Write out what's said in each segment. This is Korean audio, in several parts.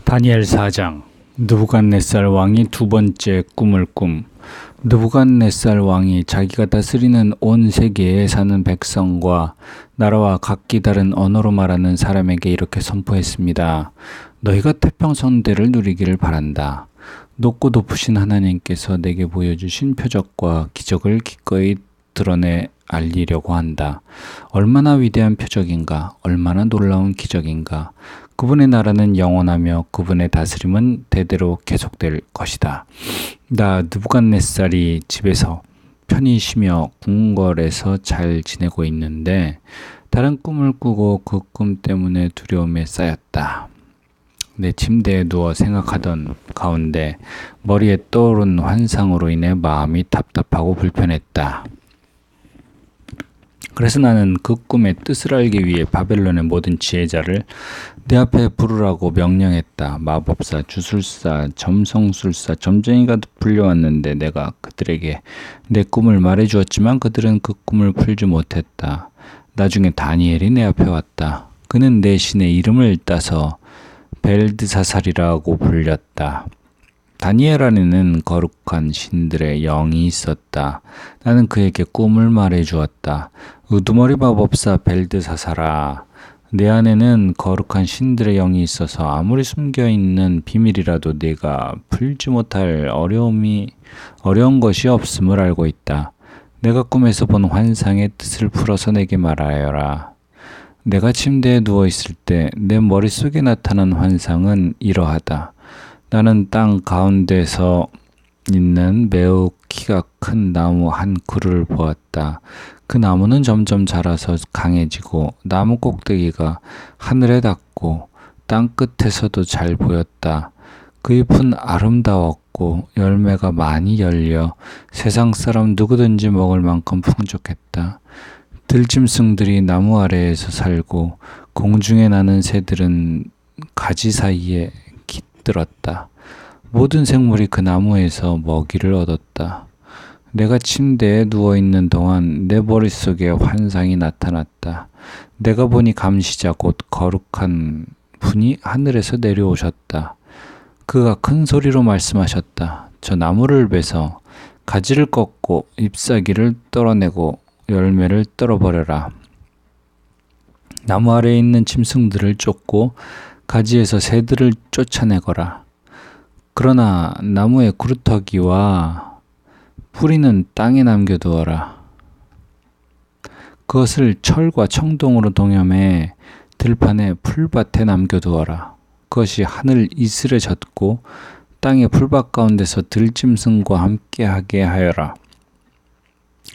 다니엘 4장. 느부갓네살 왕이 두 번째 꿈을 꿈. 느부갓네살 왕이 자기가 다스리는 온 세계에 사는 백성과 나라와 각기 다른 언어로 말하는 사람에게 이렇게 선포했습니다. 너희가 태평성대를 누리기를 바란다. 높고 높으신 하나님께서 내게 보여주신 표적과 기적을 기꺼이 드러내 알리려고 한다. 얼마나 위대한 표적인가, 얼마나 놀라운 기적인가. 그분의 나라는 영원하며 그분의 다스림은 대대로 계속될 것이다. 나 느부갓네살이 집에서 편히 쉬며 궁궐에서 잘 지내고 있는데 다른 꿈을 꾸고 그 꿈 때문에 두려움에 쌓였다. 내 침대에 누워 생각하던 가운데 머리에 떠오른 환상으로 인해 마음이 답답하고 불편했다. 그래서 나는 그 꿈의 뜻을 알기 위해 바벨론의 모든 지혜자를 내 앞에 부르라고 명령했다. 마법사, 주술사, 점성술사, 점쟁이가 불려왔는데 내가 그들에게 내 꿈을 말해주었지만 그들은 그 꿈을 풀지 못했다. 나중에 다니엘이 내 앞에 왔다. 그는 내 신의 이름을 따서 벨드사살이라고 불렸다. 다니엘 안에는 거룩한 신들의 영이 있었다. 나는 그에게 꿈을 말해주었다. 우두머리 마법사 벨드사살아, 내 안에는 거룩한 신들의 영이 있어서 아무리 숨겨있는 비밀이라도 네가 풀지 못할 어려운 것이 없음을 알고 있다. 내가 꿈에서 본 환상의 뜻을 풀어서 내게 말하여라. 내가 침대에 누워있을 때 내 머릿속에 나타난 환상은 이러하다. 나는 땅 가운데서 있는 매우 키가 큰 나무 한 그루를 보았다. 그 나무는 점점 자라서 강해지고 나무 꼭대기가 하늘에 닿고 땅 끝에서도 잘 보였다. 그 잎은 아름다웠고 열매가 많이 열려 세상 사람 누구든지 먹을 만큼 풍족했다. 들짐승들이 나무 아래에서 살고 공중에 나는 새들은 가지 사이에 깃들었다. 모든 생물이 그 나무에서 먹이를 얻었다. 내가 침대에 누워있는 동안 내 머릿속에 환상이 나타났다. 내가 보니 감시자 곧 거룩한 분이 하늘에서 내려오셨다. 그가 큰 소리로 말씀하셨다. 저 나무를 베서 가지를 꺾고 잎사귀를 떨어내고 열매를 떨어버려라. 나무 아래에 있는 짐승들을 쫓고 가지에서 새들을 쫓아내거라. 그러나 나무의 구루터기와 뿌리는 땅에 남겨두어라. 그것을 철과 청동으로 동여매 들판의 풀밭에 남겨두어라. 그것이 하늘 이슬에 젖고 땅의 풀밭 가운데서 들짐승과 함께하게 하여라.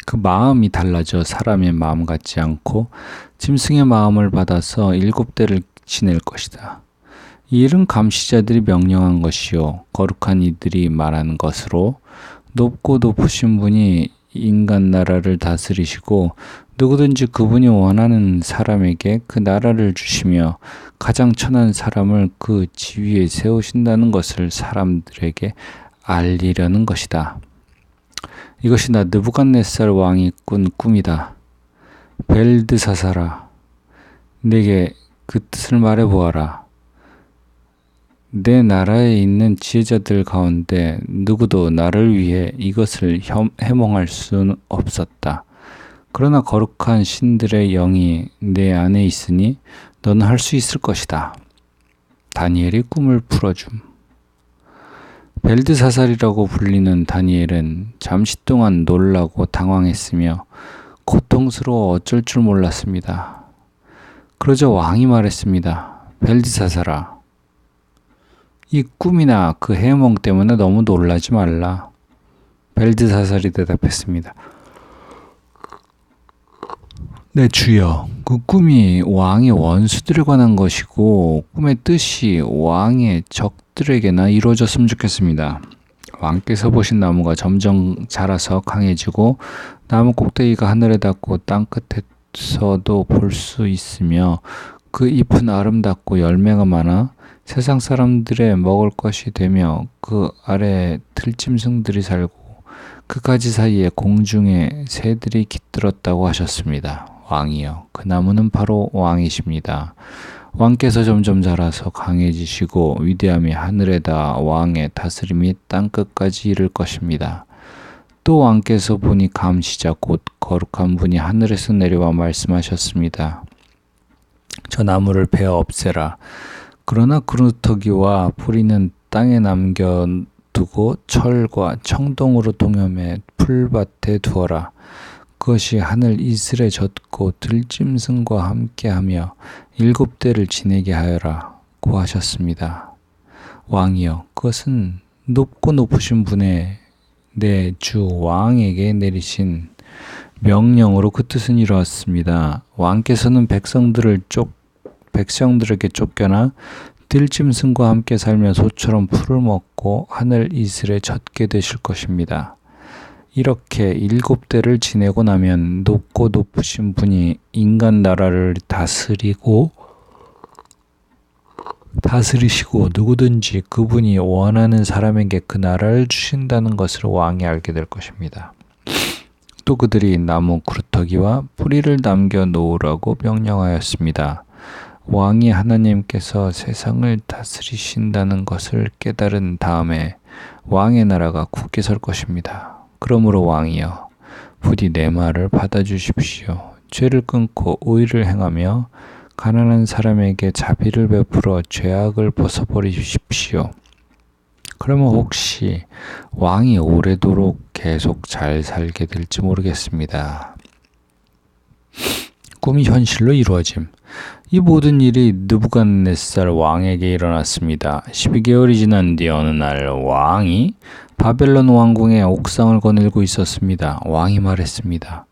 그 마음이 달라져 사람의 마음 같지 않고 짐승의 마음을 받아서 7대를 지낼 것이다. 이 일은 감시자들이 명령한 것이요 거룩한 이들이 말한 것으로 높고 높으신 분이 인간 나라를 다스리시고 누구든지 그분이 원하는 사람에게 그 나라를 주시며 가장 천한 사람을 그 지위에 세우신다는 것을 사람들에게 알리려는 것이다. 이것이 나 느부갓네살 왕이 꾼 꿈이다. 벨드사살아, 내게 그 뜻을 말해보아라. 내 나라에 있는 지혜자들 가운데 누구도 나를 위해 이것을 해몽할 수는 없었다. 그러나 거룩한 신들의 영이 내 안에 있으니 너는 할 수 있을 것이다. 다니엘이 꿈을 풀어줌. 벨드사살이라고 불리는 다니엘은 잠시 동안 놀라고 당황했으며 고통스러워 어쩔 줄 몰랐습니다. 그러자 왕이 말했습니다. 벨드사살아, 이 꿈이나 그 해몽 때문에 너무 놀라지 말라. 벨드사살이 대답했습니다. 네, 주여. 그 꿈이 왕의 원수들에 관한 것이고 꿈의 뜻이 왕의 적들에게나 이루어졌으면 좋겠습니다. 왕께서 보신 나무가 점점 자라서 강해지고 나무 꼭대기가 하늘에 닿고 땅 끝에서도 볼 수 있으며 그 잎은 아름답고 열매가 많아 세상 사람들의 먹을 것이 되며 그 아래에 들짐승들이 살고 그 가지 사이에 공중에 새들이 깃들었다고 하셨습니다. 왕이여, 그 나무는 바로 왕이십니다. 왕께서 점점 자라서 강해지시고 위대함이 하늘에 닿아 왕의 다스림이 땅끝까지 이를 것입니다. 또 왕께서 보니 감시자 곧 거룩한 분이 하늘에서 내려와 말씀하셨습니다. 저 나무를 베어 없애라. 그러나 그루터기와 뿌리는 땅에 남겨두고 철과 청동으로 동여매 풀밭에 두어라. 그것이 하늘 이슬에 젖고 들짐승과 함께하며 7대를 지내게 하여라 고 하셨습니다. 왕이여, 그것은 높고 높으신 분의 내 주 왕에게 내리신 명령으로 그 뜻은 이루었습니다. 왕께서는 백성들에게 쫓겨나 들짐승과 함께 살며 소처럼 풀을 먹고 하늘 이슬에 젖게 되실 것입니다. 이렇게 7대를 지내고 나면 높고 높으신 분이 인간 나라를 다스리시고 누구든지 그분이 원하는 사람에게 그 나라를 주신다는 것을 왕이 알게 될 것입니다. 또 그들이 나무 그루터기와 뿌리를 남겨 놓으라고 명령하였습니다. 왕이 하나님께서 세상을 다스리신다는 것을 깨달은 다음에 왕의 나라가 굳게 설 것입니다. 그러므로 왕이여, 부디 내 말을 받아주십시오. 죄를 끊고 의를 행하며 가난한 사람에게 자비를 베풀어 죄악을 벗어버리십시오. 그러면 혹시 왕이 오래도록 계속 잘 살게 될지 모르겠습니다. 꿈이 현실로 이루어짐. 이 모든 일이 느부갓네살 왕에게 일어났습니다. 12개월이 지난 뒤 어느 날 왕이 바벨론 왕궁의 옥상을 거닐고 있었습니다. 왕이 말했습니다.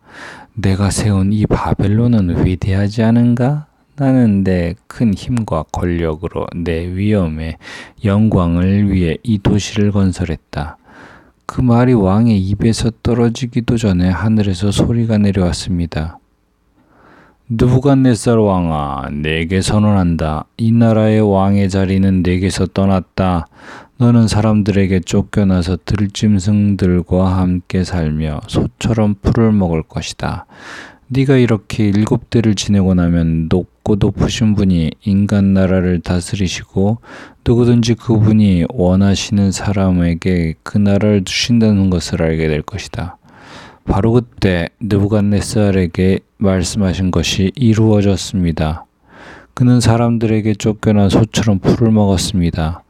내가 세운 이 바벨론은 위대하지 않은가? 나는 내 큰 힘과 권력으로 내 위엄의 영광을 위해 이 도시를 건설했다. 그 말이 왕의 입에서 떨어지기도 전에 하늘에서 소리가 내려왔습니다. 느부갓네살 왕아, 내게 선언한다. 이 나라의 왕의 자리는 내게서 떠났다. 너는 사람들에게 쫓겨나서 들짐승들과 함께 살며 소처럼 풀을 먹을 것이다. 네가 이렇게 7대를 지내고 나면 높고 높으신 분이 인간 나라를 다스리시고 누구든지 그분이 원하시는 사람에게 그 나라를 주신다는 것을 알게 될 것이다. 바로 그때 느부갓네살에게 말씀하신 것이 이루어졌습니다. 그는 사람들에게 쫓겨나 소처럼 풀을 먹었습니다.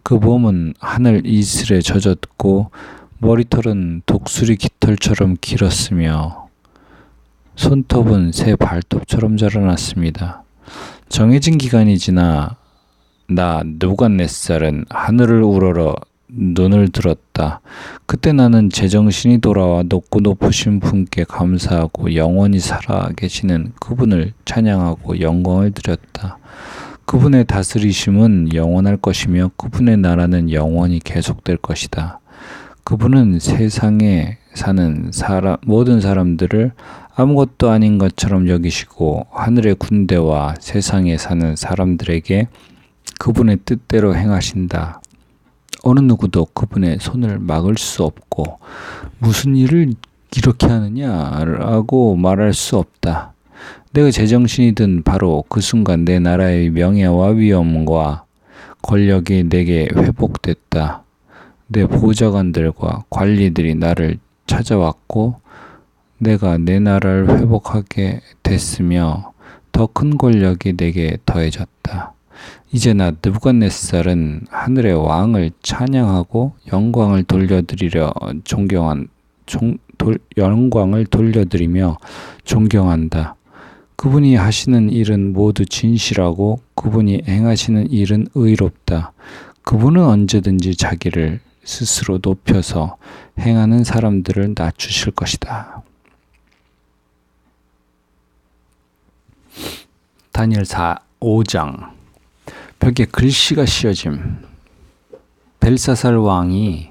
그 몸은 하늘 이슬에 젖었고 머리털은 독수리 깃털처럼 길었으며 손톱은 새 발톱처럼 자라났습니다. 정해진 기간이 지나 나 느부갓네살은 하늘을 우러러 눈을 들었다. 그때 나는 제정신이 돌아와 높고 높으신 분께 감사하고 영원히 살아 계시는 그분을 찬양하고 영광을 드렸다. 그분의 다스리심은 영원할 것이며 그분의 나라는 영원히 계속될 것이다. 그분은 세상에 사는 모든 사람들을 아무것도 아닌 것처럼 여기시고 하늘의 군대와 세상에 사는 사람들에게 그분의 뜻대로 행하신다. 어느 누구도 그분의 손을 막을 수 없고 무슨 일을 이렇게 하느냐라고 말할 수 없다. 내가 제정신이 든 바로 그 순간 내 나라의 명예와 위엄과 권력이 내게 회복됐다. 내 보좌관들과 관리들이 나를 찾아왔고 내가 내 나라를 회복하게 됐으며 더 큰 권력이 내게 더해졌다. 이제 나 느부갓네살은 하늘의 왕을 찬양하고 영광을 돌려드리며 존경한다. 그분이 하시는 일은 모두 진실하고 그분이 행하시는 일은 의롭다. 그분은 언제든지 자기를 스스로 높여서 행하는 사람들을 낮추실 것이다. 다니엘 5장. 벽에 글씨가 씌어짐. 벨사살 왕이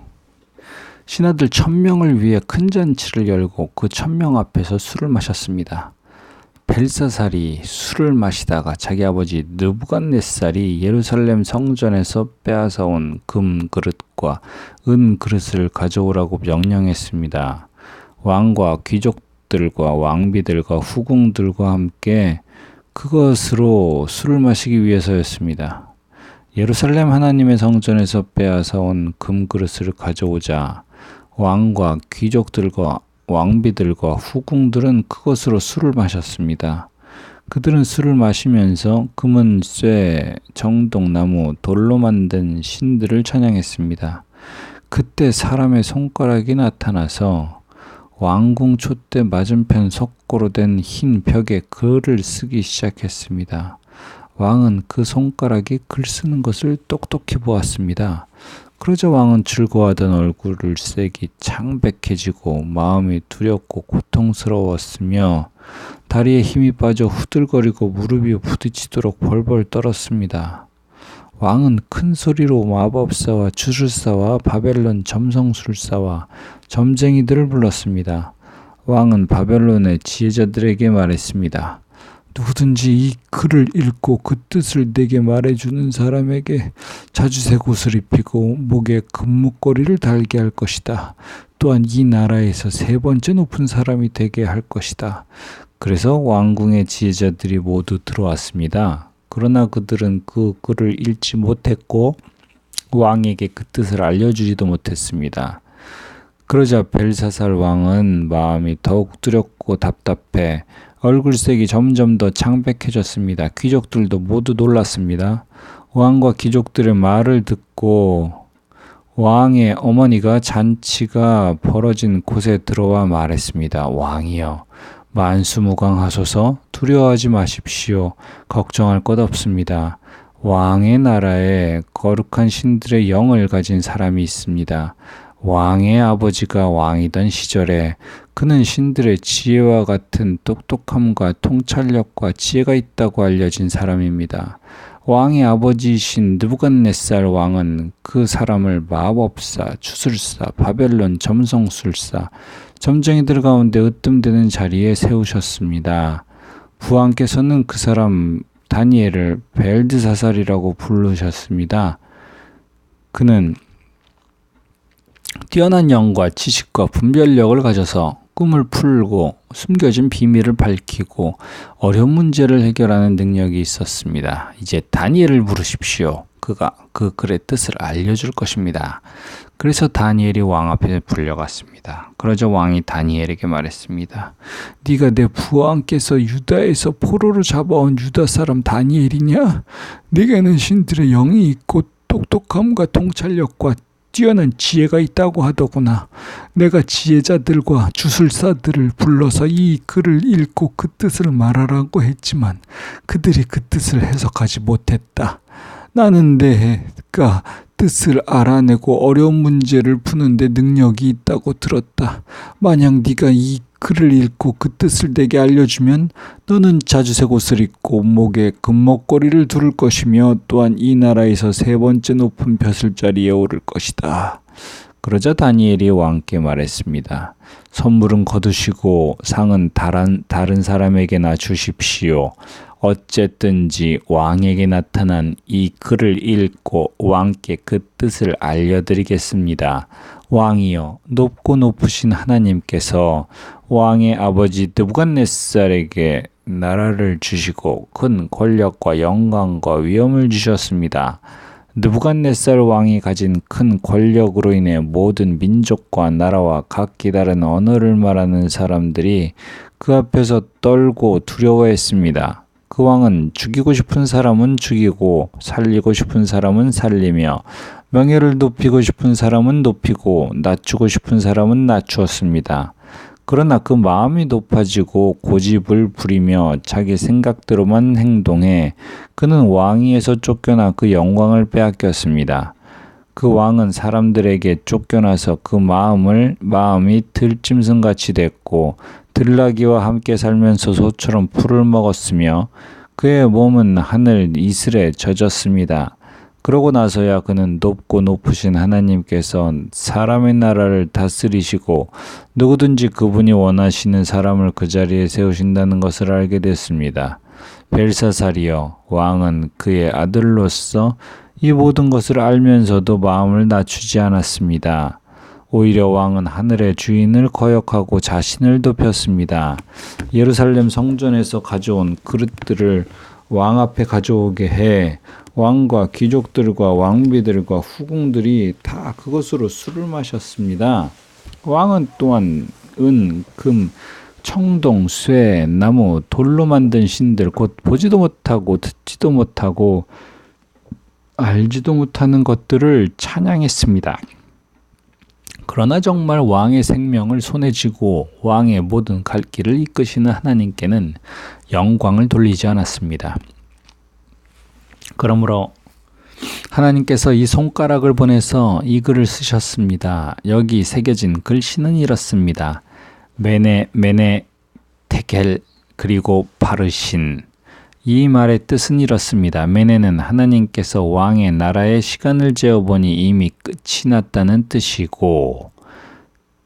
신하들 1000명을 위해 큰 잔치를 열고 그 1000명 앞에서 술을 마셨습니다. 벨사살이 술을 마시다가 자기 아버지 느부갓네살이 예루살렘 성전에서 빼앗아온 금 그릇과 은 그릇을 가져오라고 명령했습니다. 왕과 귀족들과 왕비들과 후궁들과 함께 그것으로 술을 마시기 위해서였습니다. 예루살렘 하나님의 성전에서 빼앗아 온 금그릇을 가져오자 왕과 귀족들과 왕비들과 후궁들은 그것으로 술을 마셨습니다. 그들은 술을 마시면서 금은, 쇠, 정동나무, 돌로 만든 신들을 찬양했습니다. 그때 사람의 손가락이 나타나서 왕궁 촛대 맞은편 석고로 된 흰 벽에 글을 쓰기 시작했습니다. 왕은 그 손가락이 글 쓰는 것을 똑똑히 보았습니다. 그러자 왕은 즐거워하던 얼굴을 색이 창백해지고 마음이 두렵고 고통스러웠으며 다리에 힘이 빠져 후들거리고 무릎이 부딪히도록 벌벌 떨었습니다. 왕은 큰 소리로 마법사와 주술사와 바벨론 점성술사와 점쟁이들을 불렀습니다. 왕은 바벨론의 지혜자들에게 말했습니다. 누구든지 이 글을 읽고 그 뜻을 내게 말해주는 사람에게 자주색 옷을 입히고 목에 금목걸이를 달게 할 것이다. 또한 이 나라에서 세 번째 높은 사람이 되게 할 것이다. 그래서 왕궁의 지혜자들이 모두 들어왔습니다. 그러나 그들은 그 글을 읽지 못했고 왕에게 그 뜻을 알려주지도 못했습니다. 그러자 벨사살 왕은 마음이 더욱 두렵고 답답해 얼굴색이 점점 더 창백해졌습니다. 귀족들도 모두 놀랐습니다. 왕과 귀족들의 말을 듣고 왕의 어머니가 잔치가 벌어진 곳에 들어와 말했습니다. 왕이여, 만수무강하소서. 두려워하지 마십시오. 걱정할 것 없습니다. 왕의 나라에 거룩한 신들의 영을 가진 사람이 있습니다. 왕의 아버지가 왕이던 시절에 그는 신들의 지혜와 같은 똑똑함과 통찰력과 지혜가 있다고 알려진 사람입니다. 왕의 아버지이신 느부갓네살 왕은 그 사람을 마법사, 주술사, 바벨론 점성술사, 점쟁이들 가운데 으뜸되는 자리에 세우셨습니다. 부왕께서는 그 사람 다니엘을 벨드사살이라고 부르셨습니다. 그는 뛰어난 영과 지식과 분별력을 가져서 꿈을 풀고 숨겨진 비밀을 밝히고 어려운 문제를 해결하는 능력이 있었습니다. 이제 다니엘을 부르십시오. 그가 그 글의 뜻을 알려줄 것입니다. 그래서 다니엘이 왕 앞에 불려갔습니다. 그러자 왕이 다니엘에게 말했습니다. 네가 내 부왕께서 유다에서 포로로 잡아온 유다 사람 다니엘이냐? 네게는 신들의 영이 있고 똑똑함과 통찰력과 뛰어난 지혜가 있다고 하더구나. 내가 지혜자들과 주술사들을 불러서 이 글을 읽고 그 뜻을 말하라고 했지만 그들이 그 뜻을 해석하지 못했다. 나는 내가 뜻을 알아내고 어려운 문제를 푸는데 능력이 있다고 들었다. 만약 네가 이 글을 읽고 그 뜻을 내게 알려주면 너는 자주색 옷을 입고 목에 금목걸이를 두를 것이며 또한 이 나라에서 세 번째 높은 벼슬자리에 오를 것이다. 그러자 다니엘이 왕께 말했습니다. 선물은 거두시고 상은 다른 사람에게나 주십시오. 어쨌든지 왕에게 나타난 이 글을 읽고 왕께 그 뜻을 알려드리겠습니다. 왕이여, 높고 높으신 하나님께서 왕의 아버지 느부갓네살에게 나라를 주시고 큰 권력과 영광과 위엄을 주셨습니다. 느부갓네살 왕이 가진 큰 권력으로 인해 모든 민족과 나라와 각기 다른 언어를 말하는 사람들이 그 앞에서 떨고 두려워했습니다. 그 왕은 죽이고 싶은 사람은 죽이고 살리고 싶은 사람은 살리며 명예를 높이고 싶은 사람은 높이고 낮추고 싶은 사람은 낮추었습니다. 그러나 그 마음이 높아지고 고집을 부리며 자기 생각대로만 행동해 그는 왕위에서 쫓겨나 그 영광을 빼앗겼습니다. 그 왕은 사람들에게 쫓겨나서 그 마음이 들짐승같이 됐고 들나귀와 함께 살면서 소처럼 풀을 먹었으며 그의 몸은 하늘 이슬에 젖었습니다. 그러고 나서야 그는 높고 높으신 하나님께서 사람의 나라를 다스리시고 누구든지 그분이 원하시는 사람을 그 자리에 세우신다는 것을 알게 됐습니다. 벨사살이여, 왕은 그의 아들로서 이 모든 것을 알면서도 마음을 낮추지 않았습니다. 오히려 왕은 하늘의 주인을 거역하고 자신을 높였습니다. 예루살렘 성전에서 가져온 그릇들을 왕 앞에 가져오게 해 왕과 귀족들과 왕비들과 후궁들이 다 그것으로 술을 마셨습니다. 왕은 또한 은, 금, 청동, 쇠, 나무, 돌로 만든 신들, 곧 보지도 못하고 듣지도 못하고 알지도 못하는 것들을 찬양했습니다. 그러나 정말 왕의 생명을 손에 쥐고 왕의 모든 갈 길을 이끄시는 하나님께는 영광을 돌리지 않았습니다. 그러므로 하나님께서 이 손가락을 보내서 이 글을 쓰셨습니다. 여기 새겨진 글씨는 이렇습니다. 메네 테켈 그리고 바르신. 이 말의 뜻은 이렇습니다. 메네는 하나님께서 왕의 나라의 시간을 재어보니 이미 끝이 났다는 뜻이고,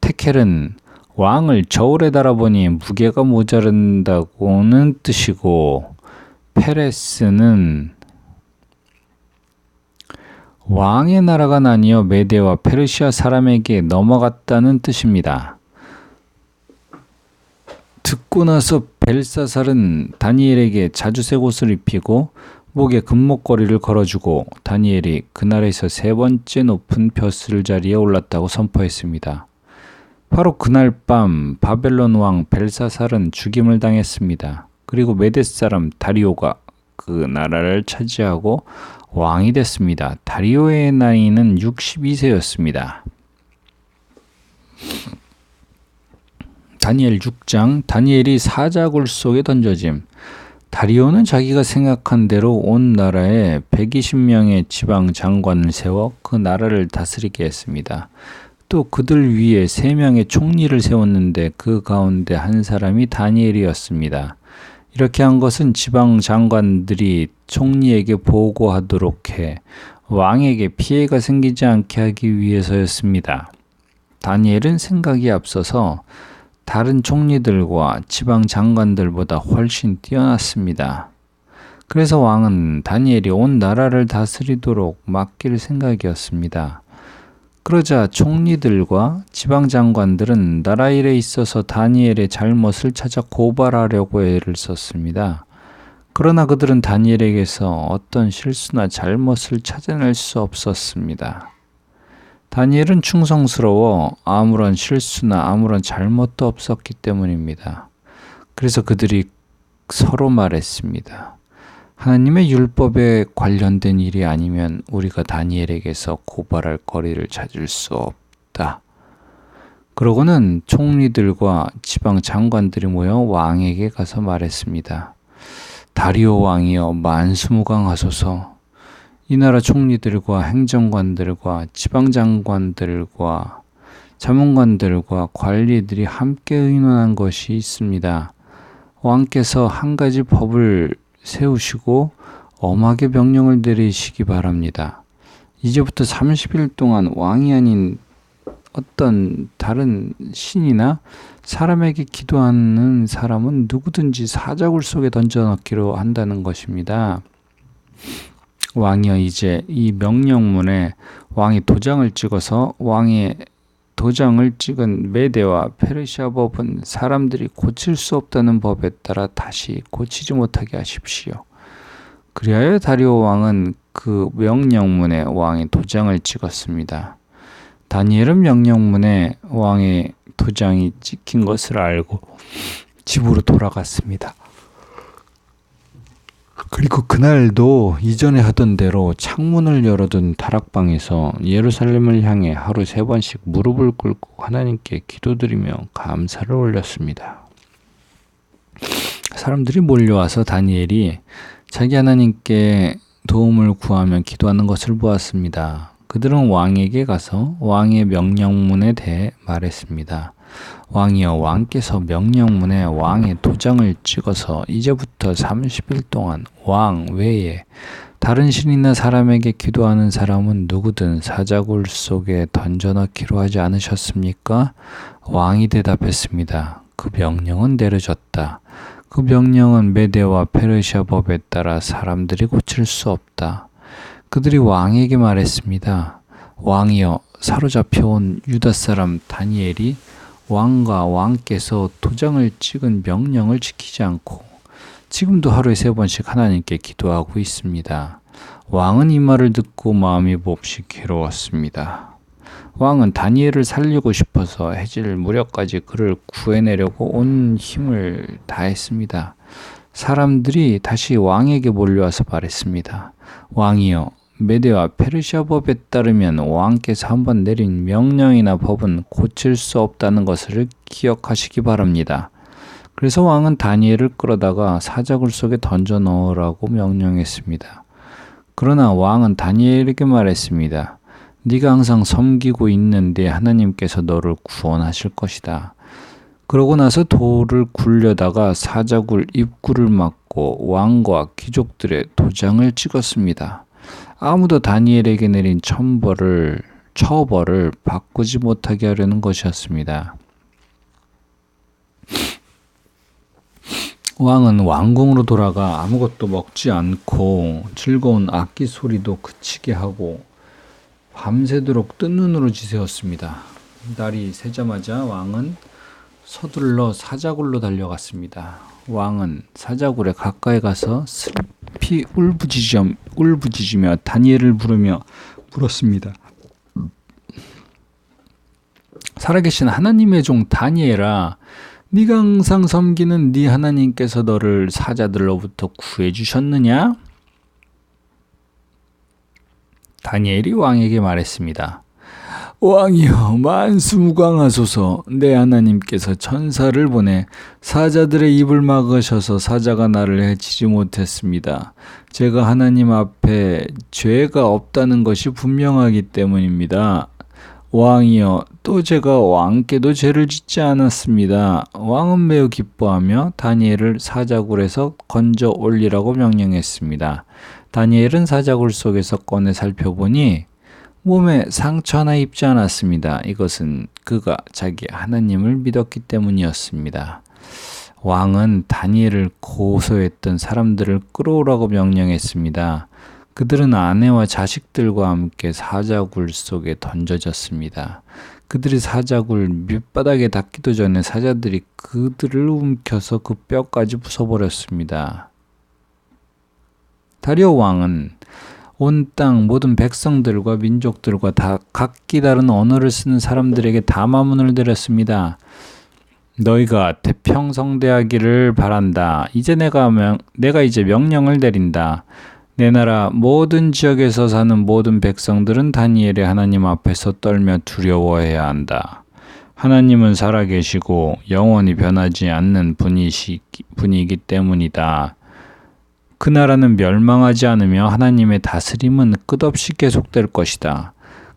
테켈은 왕을 저울에 달아보니 무게가 모자른다고는 뜻이고, 페레스는 왕의 나라가 나뉘어 메데와 페르시아 사람에게 넘어갔다는 뜻입니다. 듣고 나서 벨사살은 다니엘에게 자주색 옷을 입히고 목에 금목걸이를 걸어주고 다니엘이 그날에서 3번째 높은 벼슬 자리에 올랐다고 선포했습니다. 바로 그날 밤 바벨론 왕 벨사살은 죽임을 당했습니다. 그리고 메데 사람 다리오가 그 나라를 차지하고 왕이 됐습니다. 다리오의 나이는 62세였습니다. 다니엘 6장, 다니엘이 사자굴 속에 던져짐. 다리오는 자기가 생각한 대로 온 나라에 120명의 지방 장관을 세워 그 나라를 다스리게 했습니다. 또 그들 위에 3명의 총리를 세웠는데 그 가운데 한 사람이 다니엘이었습니다. 이렇게 한 것은 지방 장관들이 총리에게 보고하도록 해 왕에게 피해가 생기지 않게 하기 위해서였습니다. 다니엘은 생각이 앞서서 다른 총리들과 지방 장관들보다 훨씬 뛰어났습니다. 그래서 왕은 다니엘이 온 나라를 다스리도록 맡길 생각이었습니다. 그러자 총리들과 지방 장관들은 나라 일에 있어서 다니엘의 잘못을 찾아 고발하려고 애를 썼습니다. 그러나 그들은 다니엘에게서 어떤 실수나 잘못을 찾아낼 수 없었습니다. 다니엘은 충성스러워 아무런 실수나 아무런 잘못도 없었기 때문입니다. 그래서 그들이 서로 말했습니다. 하나님의 율법에 관련된 일이 아니면 우리가 다니엘에게서 고발할 거리를 찾을 수 없다. 그러고는 총리들과 지방 장관들이 모여 왕에게 가서 말했습니다. 다리오 왕이여 만수무강하소서. 이 나라 총리들과 행정관들과 지방장관들과 자문관들과 관리들이 함께 의논한 것이 있습니다. 왕께서 한 가지 법을 세우시고 엄하게 명령을 내리시기 바랍니다. 이제부터 30일 동안 왕이 아닌 어떤 다른 신이나 사람에게 기도하는 사람은 누구든지 사자굴 속에 던져넣기로 한다는 것입니다. 왕이여 이제 이 명령문에 왕이 도장을 찍어서 왕의 도장을 찍은 메데와 페르시아 법은 사람들이 고칠 수 없다는 법에 따라 다시 고치지 못하게 하십시오. 그리하여 다리오 왕은 그 명령문에 왕의 도장을 찍었습니다. 다니엘은 명령문에 왕의 도장이 찍힌 것을 알고 집으로 돌아갔습니다. 그리고 그날도 이전에 하던 대로 창문을 열어둔 다락방에서 예루살렘을 향해 하루 3번씩 무릎을 꿇고 하나님께 기도드리며 감사를 올렸습니다. 사람들이 몰려와서 다니엘이 자기 하나님께 도움을 구하며 기도하는 것을 보았습니다. 그들은 왕에게 가서 왕의 명령문에 대해 말했습니다. 왕이여 왕께서 명령문에 왕의 도장을 찍어서 이제부터 30일 동안 왕 외에 다른 신이나 사람에게 기도하는 사람은 누구든 사자굴 속에 던져넣기로 하지 않으셨습니까? 왕이 대답했습니다. 그 명령은 내려졌다. 그 명령은 메데와 페르시아 법에 따라 사람들이 고칠 수 없다. 그들이 왕에게 말했습니다. 왕이여, 사로잡혀온 유다 사람 다니엘이 왕과 왕께서 도장을 찍은 명령을 지키지 않고 지금도 하루에 3번씩 하나님께 기도하고 있습니다. 왕은 이 말을 듣고 마음이 몹시 괴로웠습니다. 왕은 다니엘을 살리고 싶어서 해질 무렵까지 그를 구해내려고 온 힘을 다했습니다. 사람들이 다시 왕에게 몰려와서 말했습니다. 왕이여, 메대와 페르시아 법에 따르면 왕께서 한번 내린 명령이나 법은 고칠 수 없다는 것을 기억하시기 바랍니다. 그래서 왕은 다니엘을 끌어다가 사자굴 속에 던져 넣으라고 명령했습니다. 그러나 왕은 다니엘에게 말했습니다. 네가 항상 섬기고 있는 네 하나님께서 너를 구원하실 것이다. 그러고 나서 돌을 굴려다가 사자굴 입구를 막고 왕과 귀족들의 도장을 찍었습니다. 아무도 다니엘에게 내린 처벌을 바꾸지 못하게 하려는 것이었습니다. 왕은 왕궁으로 돌아가 아무것도 먹지 않고 즐거운 악기 소리도 그치게 하고 밤새도록 뜬 눈으로 지새웠습니다. 날이 새자마자 왕은 서둘러 사자굴로 달려갔습니다. 왕은 사자굴에 가까이 가서 슬피 울부짖으며 다니엘을 부르며 물었습니다. 살아계신 하나님의 종 다니엘아, 네가 항상 섬기는 네 하나님께서 너를 사자들로부터 구해주셨느냐? 다니엘이 왕에게 말했습니다. 왕이여, 만수무강하소서. 내 하나님께서 천사를 보내 사자들의 입을 막으셔서 사자가 나를 해치지 못했습니다. 제가 하나님 앞에 죄가 없다는 것이 분명하기 때문입니다. 왕이여, 또 제가 왕께도 죄를 짓지 않았습니다. 왕은 매우 기뻐하며 다니엘을 사자굴에서 건져 올리라고 명령했습니다. 다니엘은 사자굴 속에서 꺼내 살펴보니 몸에 상처 하나 입지 않았습니다. 이것은 그가 자기 하나님을 믿었기 때문이었습니다. 왕은 다니엘을 고소했던 사람들을 끌어오라고 명령했습니다. 그들은 아내와 자식들과 함께 사자굴 속에 던져졌습니다. 그들이 사자굴 밑바닥에 닿기도 전에 사자들이 그들을 움켜서 그 뼈까지 부숴버렸습니다. 다리오 왕은 온 땅 모든 백성들과 민족들과 다 각기 다른 언어를 쓰는 사람들에게 담화문을 드렸습니다. 너희가 태평성대하기를 바란다. 이제 내가 이제 명령을 내린다. 내 나라 모든 지역에서 사는 모든 백성들은 다니엘의 하나님 앞에서 떨며 두려워해야 한다. 하나님은 살아계시고 영원히 변하지 않는 분이기 때문이다. 그 나라는 멸망하지 않으며 하나님의 다스림은 끝없이 계속될 것이다.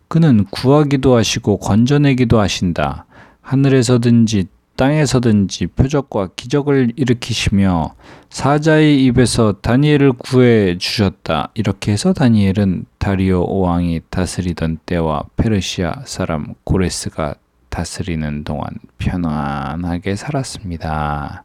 그는 구하기도 하시고 건져내기도 하신다. 하늘에서든지 땅에서든지 표적과 기적을 일으키시며 사자의 입에서 다니엘을 구해 주셨다. 이렇게 해서 다니엘은 다리오 왕이 다스리던 때와 페르시아 사람 고레스가 다스리는 동안 편안하게 살았습니다.